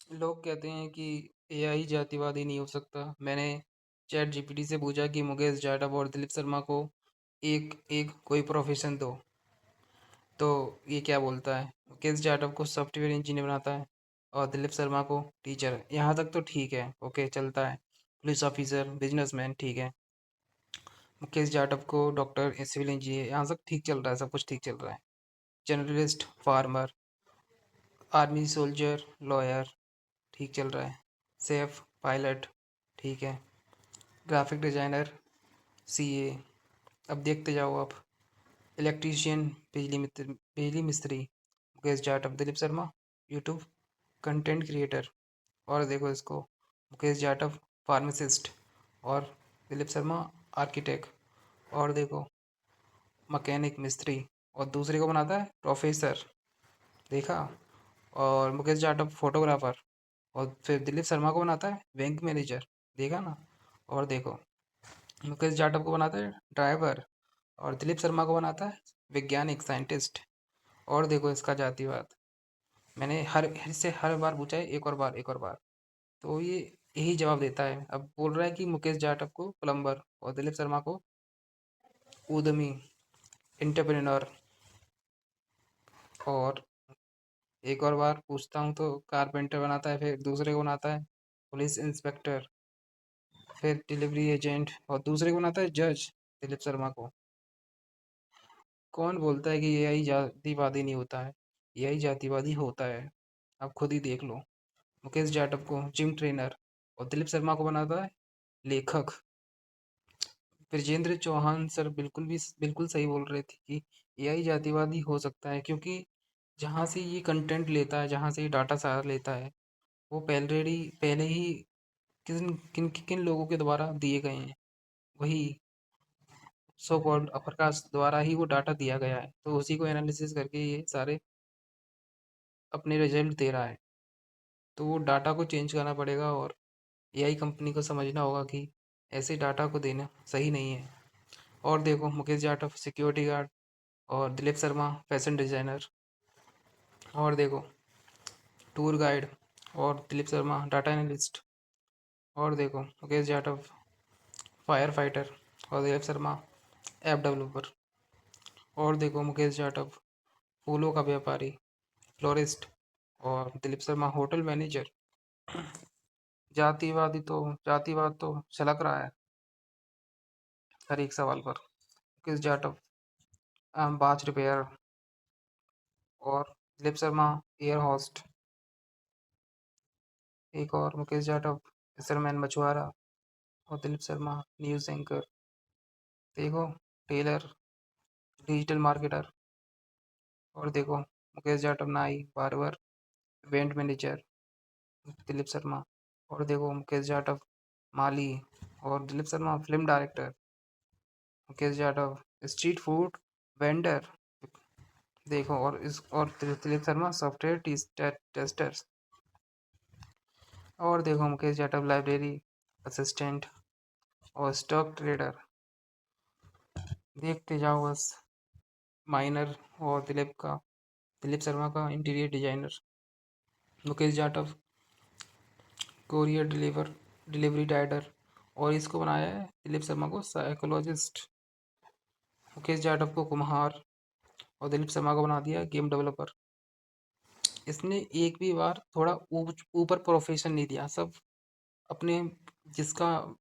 लोग कहते हैं कि एआई जातिवादी नहीं हो सकता। मैंने चैट जीपीटी से पूछा कि मुकेश जाटव और दिलीप शर्मा को एक एक कोई प्रोफेशन दो, तो ये क्या बोलता है? मुकेश जाटव को सॉफ्टवेयर इंजीनियर बनाता है और दिलीप शर्मा को टीचर। यहाँ तक तो ठीक है, ओके चलता है। पुलिस ऑफिसर, बिजनेसमैन, ठीक है। मुकेश जाटव को डॉक्टर, सिविल इंजीनियर, यहाँ तक ठीक चल रहा है, सब कुछ ठीक चल रहा है। Journalist, farmer, army soldier, lawyer, ठीक चल रहा है। सेफ, पायलट, ठीक है। Graphic designer, CA. अब देखते जाओ आप। इलेक्ट्रीशियन, बिजली मिस्त्री, Mukesh Jatav, Dilip Sharma, YouTube content creator. और देखो इसको, मुकेश जाटव फार्मासिस्ट और दिलीप शर्मा आर्किटेक्ट। और देखो, मैकेनिक, मिस्त्री, और दूसरे को बनाता है प्रोफेसर, देखा। और मुकेश जाटव फोटोग्राफर और फिर दिलीप शर्मा को बनाता है बैंक मैनेजर, देखा ना। और देखो, मुकेश जाटव को बनाता है ड्राइवर और दिलीप शर्मा को बनाता है वैज्ञानिक, साइंटिस्ट। और देखो इसका जातिवाद, मैंने हर बार पूछा है, एक और बार, एक और बार, तो ये यही जवाब देता है। अब बोल रहा है कि मुकेश जाटव को प्लम्बर और दिलीप शर्मा को उद्यमी, एंटरप्रेन्योर। और एक और बार पूछता हूँ तो कारपेंटर बनाता है, फिर दूसरे को बनाता है पुलिस इंस्पेक्टर, फिर डिलीवरी एजेंट, और दूसरे को बनाता है जज, दिलीप शर्मा को। कौन बोलता है कि एआई जातिवादी नहीं होता है? एआई जातिवादी होता है, आप खुद ही देख लो। मुकेश जाटव को जिम ट्रेनर और दिलीप शर्मा को बनाता है लेखक। ब्रजेंद्र चौहान सर बिल्कुल सही बोल रहे थे कि एआई जातिवादी हो सकता है, क्योंकि जहाँ से ये कंटेंट लेता है, जहाँ से ये डाटा सारा लेता है, वो पहले ही किन किन किन लोगों के द्वारा दिए गए हैं। वही सो कॉल्ड अपर कास्ट द्वारा ही वो डाटा दिया गया है, तो उसी को एनालिसिस करके ये सारे अपने रिजल्ट दे रहा है। तो वो डाटा को चेंज करना पड़ेगा, और एआई कंपनी को समझना होगा कि ऐसे डाटा को देना सही नहीं है। और देखो, मुकेश जाटव सिक्योरिटी गार्ड और दिलीप शर्मा फैशन डिजाइनर। और देखो, टूर गाइड और दिलीप शर्मा डाटा एनालिस्ट। और देखो, मुकेश जाटव फायर फाइटर और दिलीप शर्मा ऐप डेवलपर। और देखो, मुकेश जाटव फूलों का व्यापारी, फ्लोरिस्ट, और दिलीप शर्मा होटल मैनेजर। जातिवाद तो छलक रहा है हर एक सवाल पर। मुकेश जाटव बाच रिपेयर और दिलीप शर्मा एयर होस्ट। एक और, मुकेश जाटव फिशरमैन मछुआरा और दिलीप शर्मा न्यूज़ एंकर। देखो, टेलर डिजिटल मार्केटर। और देखो, मुकेश जाटव नाई, barber, event manager, Dilip Sharma. और देखो, मुकेश जाटव माली और Dilip Sharma film director. Mukesh Jatav street food vendor, देखो। और दिलीप शर्मा सॉफ्टवेयर टेस्टर्स। और देखो, मुकेश जाटव लाइब्रेरी असिस्टेंट और स्टॉक ट्रेडर। देखते जाओ बस। माइनर और दिलीप शर्मा का interior designer. Mukesh Jatav courier delivery rider, और इसको बनाया है दिलीप शर्मा को साइकोलॉजिस्ट। मुकेश जाटव को कुम्हार और दिलीप शर्मा को बना दिया गेम डेवलपर। इसने एक भी बार थोड़ा ऊपर प्रोफेशन नहीं दिया। सब अपने, जिसका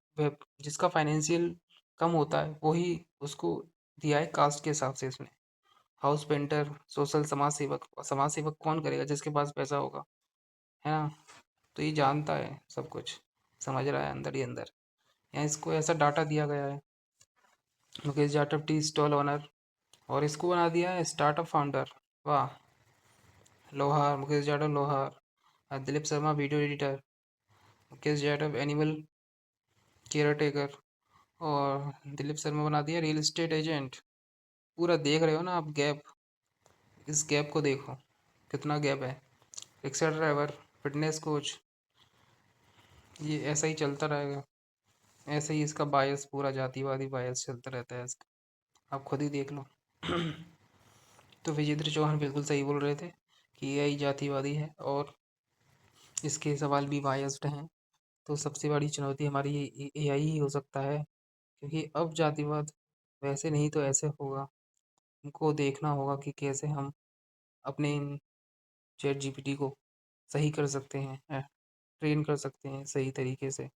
जिसका फाइनेंशियल कम होता है वही उसको दिया है कास्ट के हिसाब से। इसने हाउस पेंटर, सोशल समाज सेवक। और समाज सेवक कौन करेगा? जिसके पास पैसा होगा, है ना। तो ये जानता है सब कुछ, समझ रहा है अंदर ही अंदर। यहाँ इसको ऐसा डाटा दिया गया है। Mukesh Jatav tea stall owner, और इसको बना दिया है स्टार्टअप फाउंडर। वाह। लोहार, मुकेश जाटव लोहार। Dilip Sharma video editor. Mukesh Yadav animal care taker. और दिलीप शर्मा बना दिया रियल एस्टेट एजेंट। पूरा देख रहे हो ना आप गैप? इस गैप को देखो, कितना गैप है। रिक्शा ड्राइवर, फिटनेस कोच, ये ऐसा ही चलता रहेगा। ऐसे ही इसका बायस, पूरा जातिवादी बायस चलता रहता है इसका, आप खुद ही देख लो। तो विजेंद्र चौहान बिल्कुल सही बोल रहे थे कि एआई जातिवादी है, और इसके सवाल भी बायस्ड हैं। तो सबसे बड़ी चुनौती हमारी एआई ही हो सकता है, क्योंकि अब जातिवाद वैसे नहीं तो ऐसे होगा। हमको देखना होगा कि कैसे हम अपने इन चैट जीपीटी को सही कर सकते हैं, ट्रेन कर सकते हैं सही तरीके से।